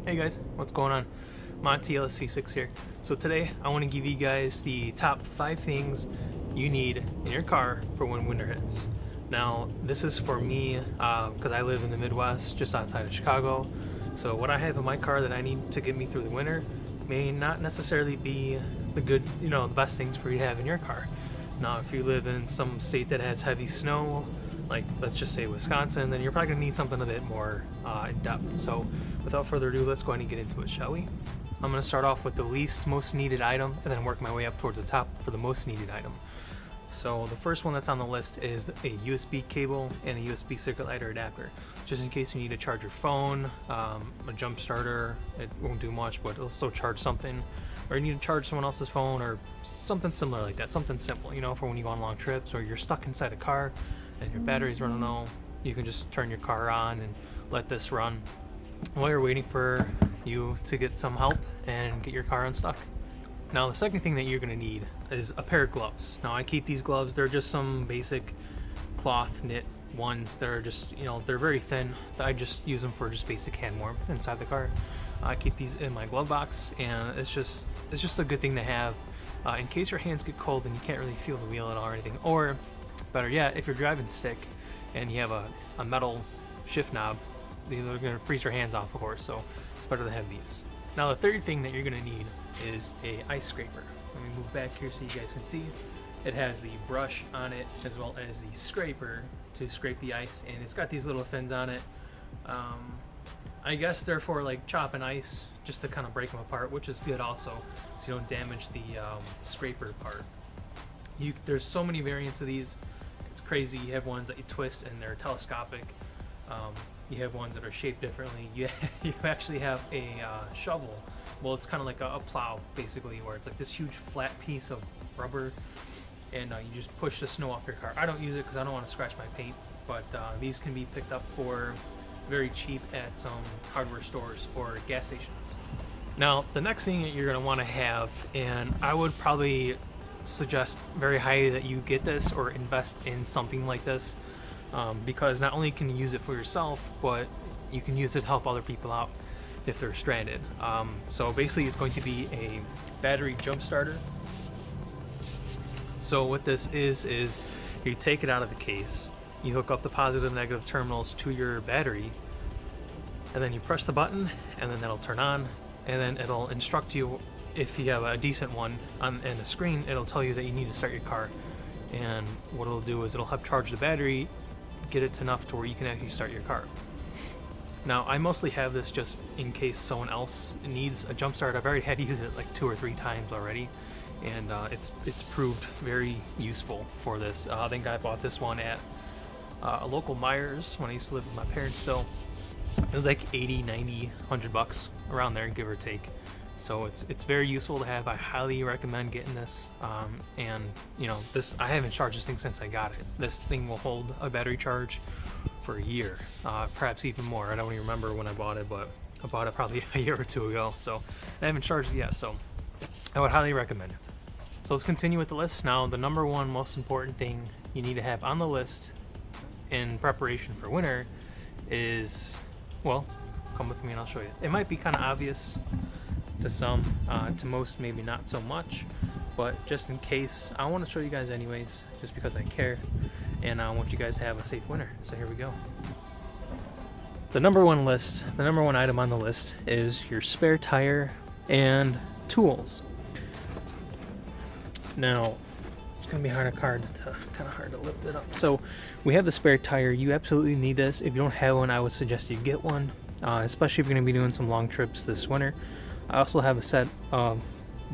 Hey guys, what's going on? Monty LSC6 here. So today I want to give you guys the top 5 things you need in your car for when winter hits. Now this is for me because I live in the Midwest just outside of Chicago. So what I have in my car that I need to get me through the winter may not necessarily be the best things for you to have in your car. Now if you live in some state that has heavy snow, like let's just say Wisconsin, then you're probably going to need something a bit more in depth. So without further ado, let's go ahead and get into it, shall we? I'm going to start off with the least most needed item and then work my way up towards the top for the most needed item. So the first one that's on the list is a USB cable and a USB circuit lighter adapter, just in case you need to charge your phone, a jump starter. It won't do much, but it'll still charge something, or you need to charge someone else's phone or something similar like that, something simple, for when you go on long trips or you're stuck inside a car and your battery's running low. You can just turn your car on and let this run while you're waiting for you to get some help and get your car unstuck. Now the second thing that you're going to need is a pair of gloves. Now I keep these gloves, they're just some basic cloth knit ones that are just, they're very thin. I just use them for just basic hand warmth inside the car. I keep these in my glove box, and it's just a good thing to have in case your hands get cold and you can't really feel the wheel at all or anything. Or better yet, if you're driving sick and you have a metal shift knob, they're going to freeze your hands off, of course, so it's better to have these. Now the third thing that you're going to need is a ice scraper. Let me move back here so you guys can see. It has the brush on it as well as the scraper to scrape the ice, and it's got these little fins on it. I guess they're for like chopping ice, just to kind of break them apart, which is good also, so you don't damage the scraper part. There's so many variants of these. It's crazy. You have ones that you twist and they're telescopic. You have ones that are shaped differently. You actually have a shovel. Well, it's kind of like a plow, basically, where it's like this huge flat piece of rubber, and you just push the snow off your car. I don't use it because I don't want to scratch my paint, but these can be picked up for very cheap at some hardware stores or gas stations. Now, the next thing that you're going to want to have, and I would probably suggest very highly that you get this or invest in something like this, because not only can you use it for yourself, but you can use it to help other people out if they're stranded. So basically it's going to be a battery jump starter. So what this is you take it out of the case, you hook up the positive and negative terminals to your battery, and then you press the button, and then that'll turn on, and then it'll instruct you. If you have a decent one on the screen, it'll tell you that you need to start your car, and what it'll do is it'll help charge the battery, get it enough to where you can actually start your car. Now I mostly have this just in case someone else needs a jump start. I've already had to use it like 2 or 3 times already, and it's proved very useful for this. I think I bought this one at a local Myers when I used to live with my parents still. It was like 80, 90, 100 bucks around there, give or take. So it's very useful to have. I highly recommend getting this. And this, I haven't charged this thing since I got it. This thing will hold a battery charge for a year, perhaps even more. I don't even remember when I bought it, but I bought it probably a year or 2 ago. So I haven't charged it yet, so I would highly recommend it. So let's continue with the list. Now the number one most important thing you need to have on the list in preparation for winter is, well, come with me and I'll show you. It might be kind of obvious to some, to most maybe not so much, but just in case, I want to show you guys anyways, just because I care, and I want you guys to have a safe winter. So here we go. The number one item on the list is your spare tire and tools. Now it's gonna be kind of hard to lift it up. So we have the spare tire. You absolutely need this. If you don't have one, I would suggest you get one, especially if you're gonna be doing some long trips this winter. I also have a set of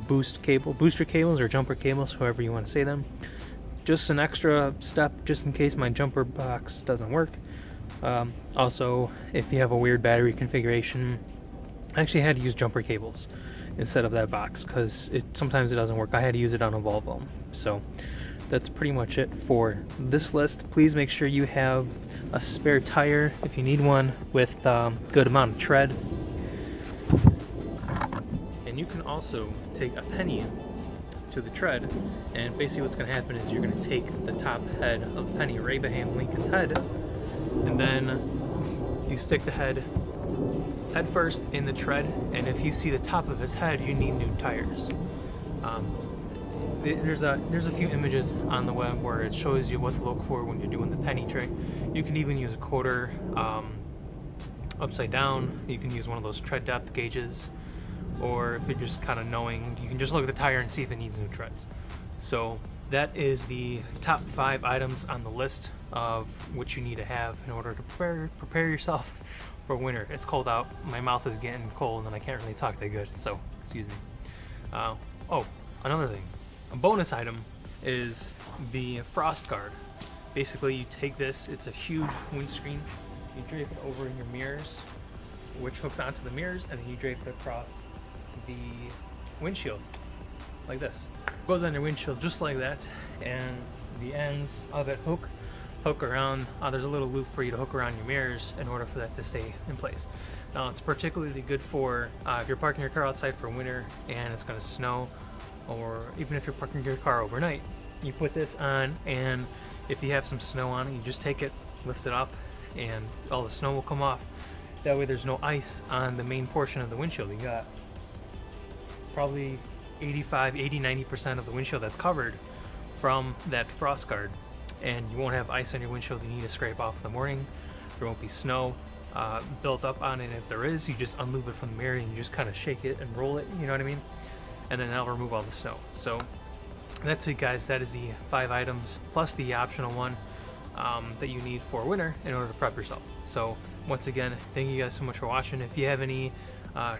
booster cables or jumper cables, however you want to say them. Just an extra step, just in case my jumper box doesn't work. Also, if you have a weird battery configuration, I actually had to use jumper cables instead of that box because sometimes it doesn't work. I had to use it on a Volvo. So that's pretty much it for this list. Please make sure you have a spare tire if you need one with good amount of tread. And you can also take a penny to the tread, and basically what's going to happen is you're going to take the top head of Penny or Abraham Lincoln's head, and then you stick the head head first in the tread, and if you see the top of his head, you need new tires. There's a few images on the web where it shows you what to look for when you're doing the penny trick. You can even use a quarter upside down. You can use one of those tread depth gauges, or if you're just kind of knowing, you can just look at the tire and see if it needs new treads. So that is the top 5 items on the list of what you need to have in order to prepare yourself for winter. It's cold out. My mouth is getting cold and I can't really talk that good, so excuse me. Oh, another thing. A bonus item is the frost guard. Basically, you take this, it's a huge windscreen, you drape it over in your mirrors, which hooks onto the mirrors, and then you drape it across the windshield, like this. It goes on your windshield just like that, and the ends of it hook around, there's a little loop for you to hook around your mirrors in order for that to stay in place. Now, it's particularly good for if you're parking your car outside for winter and it's going to snow, or even if you're parking your car overnight, you put this on, and if you have some snow on it, you just take it, lift it up, and all the snow will come off. That way there's no ice on the main portion of the windshield. You got probably 90% of the windshield that's covered from that frost guard, and you won't have ice on your windshield you need to scrape off in the morning. There won't be snow built up on it. If there is, you just unloop it from the mirror and you just kind of shake it and roll it, you know what I mean? And then that'll remove all the snow. So that's it, guys. That is the 5 items plus the optional one that you need for winter in order to prep yourself. So once again, thank you guys so much for watching. If you have any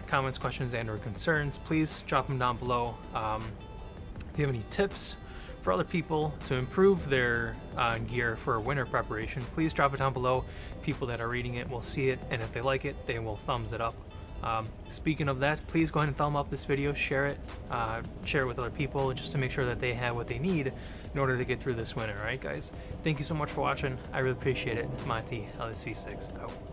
comments, questions, and or concerns, please drop them down below. If you have any tips for other people to improve their gear for winter preparation, please drop it down below. People that are reading it will see it, and if they like it, they will thumbs it up. Speaking of that, please go ahead and thumb up this video, share it with other people, just to make sure that they have what they need in order to get through this winter. Alright guys, thank you so much for watching. I really appreciate it. Monty, LSV6 out.